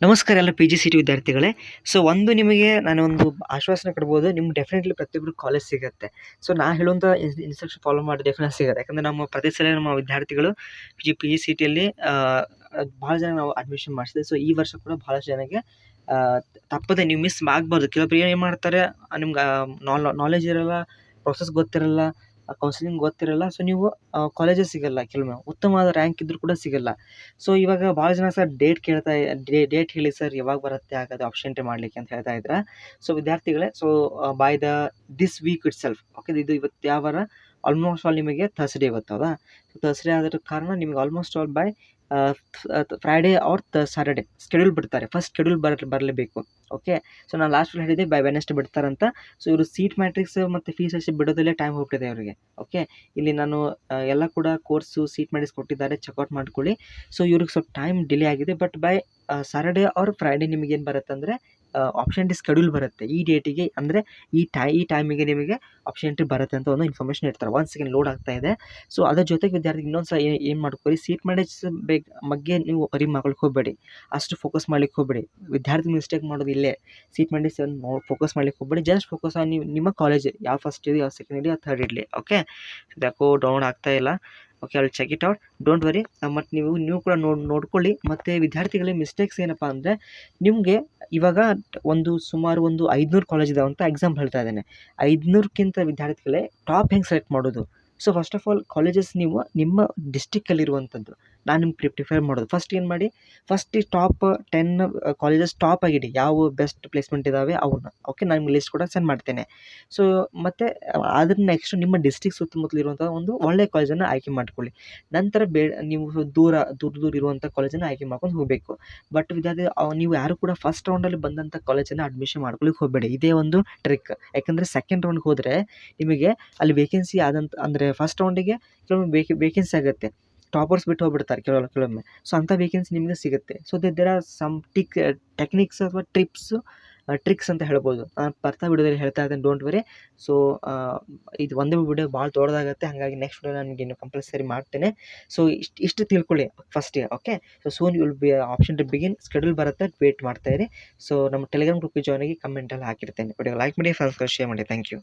ನಮಸ್ಕಾರ ಎಲ್ಲ P G C T ವಿದ್ಯಾರ್ಥಿಗಳೇ. ಸೊ ಒಂದು ನಿಮಗೆ ನಾನೊಂದು ಆಶ್ವಾಸನೆ ಕೊಡ್ಬೋದು, ನಿಮ್ಗೆ ಡೆಫಿನೆಟ್ಲಿ ಪ್ರತಿಯೊಬ್ಬರು ಕಾಲೇಜ್ ಸಿಗುತ್ತೆ. ಸೊ ನಾ ಹೇಳುವಂಥ ಇನ್ಸ್ಟ್ರಕ್ಷನ್ ಫಾಲೋ ಮಾಡಿ ಡೆಫಿನೆಟ್ ಸಿಗುತ್ತೆ. ಯಾಕಂದರೆ ನಮ್ಮ ಪ್ರತಿ ಸಲ ನಮ್ಮ ವಿದ್ಯಾರ್ಥಿಗಳು ಪಿ ಜಿ ಸಿ ಟಿಯಲ್ಲಿ ಭಾಳ ಜನ ನಾವು ಅಡ್ಮಿಷನ್ ಮಾಡಿಸಿದೆ. ಸೊ ಈ ವರ್ಷ ಕೂಡ ಭಾಳಷ್ಟು ಜನಕ್ಕೆ ತಪ್ಪದೆ ನೀವು ಮಿಸ್ ಆಗಬಾರ್ದು. ಕೆಲವೊಬ್ರು ಏನು ಮಾಡ್ತಾರೆ, ನಿಮ್ಗೆ ನಾಲೆಜ್ ಇರಲ್ಲ, ಪ್ರೊಸೆಸ್ ಗೊತ್ತಿರಲ್ಲ, ಕೌನ್ಸಿಲಿಂಗ್ ಗೊತ್ತಿರಲ್ಲ. ಸೊ ನೀವು ಕಾಲೇಜೇ ಸಿಗಲ್ಲ, ಕೆಲವೊಮ್ಮೆ ಉತ್ತಮವಾದ ರ್ಯಾಂಕ್ ಇದ್ರೂ ಕೂಡ ಸಿಗಲ್ಲ. ಸೊ ಇವಾಗ ಭಾಳ ಜನ ಸರ್ ಡೇಟ್ ಡೇಟ್ ಹೇಳಿ ಸರ್ ಯಾವಾಗ ಬರುತ್ತೆ ಆಗೋದು ಆಪ್ಷನ್ ಎಂಟ್ರಿ ಮಾಡಲಿಕ್ಕೆ ಅಂತ ಹೇಳ್ತಾ ಇದ್ರೆ. ಸೊ ವಿದ್ಯಾರ್ಥಿಗಳೇ, so by this week itself, okay, ಇದು ಇವತ್ತು ಯಾವ ವಾರ, ಆಲ್ಮೋಸ್ಟ್ ಆಲ್ ನಿಮಗೆ ಥರ್ಸ್ಡೇ ಇವತ್ತದ. ಸೊ ಥರ್ಸ್ಡೇ ಆದ ಕಾರಣ ನಿಮಗೆ almost all by Friday or Saturday schedule ಬಿಡ್ತಾರೆ. ಫಸ್ಟ್ ಸ್ಕೆಡ್ಯೂಲ್ ಬರಲೇಬೇಕು. ಓಕೆ, ಸೊ ನಾನು ಲಾಸ್ಟ್ ಹೇಳಿದೆ ಬೈ ವೆಡ್ನೆಸ್ಡೇ ಬಿಡ್ತಾರಂತ. ಸೊ ಇವರು ಸೀಟ್ ಮ್ಯಾಟ್ರಿಕ್ಸ್ ಮತ್ತು ಫೀಸ್ ಅಷ್ಟೇ ಬಿಡೋದಲ್ಲೇ ಟೈಮ್ ಹೋಗ್ಬಿಟ್ಟಿದೆ ಅವರಿಗೆ. ಓಕೆ, ಇಲ್ಲಿ ನಾನು ಎಲ್ಲ ಕೂಡ ಕೋರ್ಸು ಸೀಟ್ ಮ್ಯಾಟ್ರಿಕ್ಸ್ ಕೊಟ್ಟಿದ್ದಾರೆ, ಚೆಕ್ಔಟ್ ಮಾಡ್ಕೊಳ್ಳಿ. ಸೊ ಇವ್ರಿಗೆ ಸ್ವಲ್ಪ ಟೈಮ್ ಡಿಲೇ ಆಗಿದೆ, but by Saturday or Friday ನಿಮಗೇನು ಬರುತ್ತೆ ಅಂದರೆ ಆಪ್ಷನ್ ಎಂಟ್ರಿ ಸ್ಕೆಡ್ಯೂಲ್ ಬರುತ್ತೆ. ಈ ಡೇಟಿಗೆ ಅಂದರೆ ಈ ಟೈಮಿಗೆ ನಿಮಗೆ ಆಪ್ಷನ್ ಎಂಟ್ರಿ ಬರುತ್ತೆ ಅಂತ ಒಂದು ಇನ್ಫಾರ್ಮೇಷನ್ ಇರ್ತಾರೆ. 1 ಸೆಕೆಂಡ್ ಲೋಡ್ ಆಗ್ತಾ ಇದೆ. ಸೊ ಅದ್ರ ಜೊತೆಗೆ ವಿದ್ಯಾರ್ಥಿ ಇನ್ನೊಂದು ಸಲ ಏನು ಮಾಡ್ಕೊಳ್ಳಿ, ಸೀಟ್ ಮ್ಯಾಟ್ರಿಕ್ಸ್ ಬಗ್ಗೆ ನೀವು ಅರಿ ಮಾಡ್ಲಿಕ್ಕೆ ಹೋಗಬೇಡಿ, ಅಷ್ಟು ಫೋಕಸ್ ಮಾಡ್ಲಿಕ್ಕೆ ಹೋಗಬೇಡಿ. ವಿದ್ಯಾರ್ಥಿ ಮಿಸ್ಟೇಕ್ ಮಾಡೋದು ಇಲ್ಲೇ. ಸೀಟ್ ಮ್ಯಾಟ್ರಿಕ್ಸ್ ಫೋಕಸ್ ಮಾಡ್ಲಿಕ್ಕೆ ಹೋಗಬೇಡಿ, ಜಸ್ಟ್ ಫೋಕಸ್ ಆನ್ ನಿಮ್ಮ ಕಾಲೇಜ್ ಯಾವ ಫಸ್ಟ್ ಇರಲಿ, ಯಾವ ಸೆಕೆಂಡ್ ಇರಲಿ, ಯಾವ ಥರ್ಡ್ ಇರಲಿ. ಓಕೆ, ಯಾಕೋ ಡೌನ್ ಆಗ್ತಾ ಇಲ್ಲ. ಓಕೆ, ಅಲ್ಲಿ check it out, don't worry. ಮತ್ತು ನೀವು ಕೂಡ ನೋಡ್ಕೊಳ್ಳಿ. ಮತ್ತು ವಿದ್ಯಾರ್ಥಿಗಳಿಗೆ ಮಿಸ್ಟೇಕ್ಸ್ ಏನಪ್ಪ ಅಂದರೆ, ನಿಮಗೆ ಇವಾಗ ಸುಮಾರು 500 ಕಾಲೇಜ್ ಇದಾವೆ ಅಂತ ಎಕ್ಸಾಂಪಲ್ ಹೇಳ್ತಾ ಇದ್ದೇನೆ. 500ಕ್ಕಿಂತ ವಿದ್ಯಾರ್ಥಿಗಳೇ ಟಾಪ್ ಹೆಂಗೆ ಸೆಲೆಕ್ಟ್ ಮಾಡೋದು? So first of all colleges ನೀವು ನಿಮ್ಮ ಡಿಸ್ಟಿಕ್ಕಲ್ಲಿರುವಂಥದ್ದು ನಾನು ನಿಮ್ಗೆ ಪ್ರಿಫರ್ ಮಾಡೋದು. ಫಸ್ಟ್ ಏನು ಮಾಡಿ, ಫಸ್ಟ್ ಈ ಟಾಪ್ 10 ಕಾಲೇಜಸ್ ಟಾಪ್ ಆಗಿಡಿ, ಯಾವ ಬೆಸ್ಟ್ ಪ್ಲೇಸ್ಮೆಂಟ್ ಇದ್ದಾವೆ ಅವನ್ನ. ಓಕೆ, ನಾನು ನಿಮ್ಗೆ ಲಿಸ್ಟ್ ಕೂಡ ಸೆಂಡ್ ಮಾಡ್ತೇನೆ. ಸೊ ಮತ್ತು ಅದ್ರ ನೆಕ್ಸ್ಟ್ ನಿಮ್ಮ ಡಿಸ್ಟಿಕ್ ಸುತ್ತಮುತ್ತಲು ಇರುವಂಥ ಒಂದು ಒಳ್ಳೆಯ ಕಾಲೇಜನ್ನು ಆಯ್ಕೆ ಮಾಡ್ಕೊಳ್ಳಿ. ನಂತರ ನೀವು ದೂರ ಇರುವಂಥ ಕಾಲೇಜನ್ನು ಆಯ್ಕೆ ಮಾಡ್ಕೊಂಡು ಹೋಗಬೇಕು. ಬಟ್ ವಿದ್ಯಾರ್ಥಿ ನೀವು ಯಾರು ಕೂಡ ಫಸ್ಟ್ ರೌಂಡಲ್ಲಿ ಬಂದಂಥ ಕಾಲೇಜನ್ನು ಅಡ್ಮಿಷನ್ ಮಾಡ್ಕೊಳ್ಳಿಕ್ಕೆ ಹೋಗಬೇಡಿ. ಇದೇ ಒಂದು ಟ್ರಿಕ್. ಯಾಕಂದರೆ ಸೆಕೆಂಡ್ ರೌಂಡ್ಗೆ ಹೋದರೆ ನಿಮಗೆ ಅಲ್ಲಿ ವೇಕೆನ್ಸಿ ಅಂದರೆ ಫಸ್ಟ್ ರೌಂಡಿಗೆ ಕೆಲವೊಮ್ಮೆ ವೇಕೆನ್ಸಿ ಆಗುತ್ತೆ, ಟಾಪರ್ಸ್ ಬಿಟ್ಟು ಹೋಗ್ಬಿಡ್ತಾರೆ ಕೆಲವೊಮ್ಮೆ. ಸೊ ಅಂಥ ವೇಕೆನ್ಸಿ ನಿಮಗೆ ಸಿಗುತ್ತೆ. So there are some techniques ಅಥವಾ ಟ್ರಿಕ್ಸ್ ಅಂತ ಹೇಳ್ಬೋದು. ನಾನು ಬರ್ತಾ ವಿಡಿಯೋದಲ್ಲಿ ಹೇಳ್ತಾ ಇದ್ದೇನೆ, ಡೋಂಟ್ ವರಿ. ಸೊ ಇದು ಒಂದೇ ವಿಡಿಯೋ ಭಾಳ ದೊಡ್ಡದಾಗುತ್ತೆ, ಹಾಗಾಗಿ ನೆಕ್ಸ್ಟ್ ವಿಡಿಯೋ ನನಗೆ ಇನ್ನು ಕಂಪಲ್ಸರಿ ಮಾಡ್ತೇನೆ. ಸೊ ಇಷ್ಟು ತಿಳ್ಕೊಳ್ಳಿ ಫಸ್ಟಿಗೆ. Okay, so soon will be option two begin, schedule ಬರುತ್ತೆ, ವೇಟ್ ಮಾಡ್ತಾ ಇರಿ. ಸೊ ನಮ್ಮ ಟೆಲಿಗ್ರಾಮ್ ಗ್ರೂಪಿಗೆ ಜಾಯ್ನ್ ಆಗಿ ಕಮೆಂಟಲ್ಲಿ ಹಾಕಿರ್ತೇನೆ. ವಿಡಿಯೋ ಲೈಕ್ ಮಾಡಿ, ಫ್ರೆಂಡ್ಸ್ಗಳು ಶೇರ್ ಮಾಡಿ. Thank you.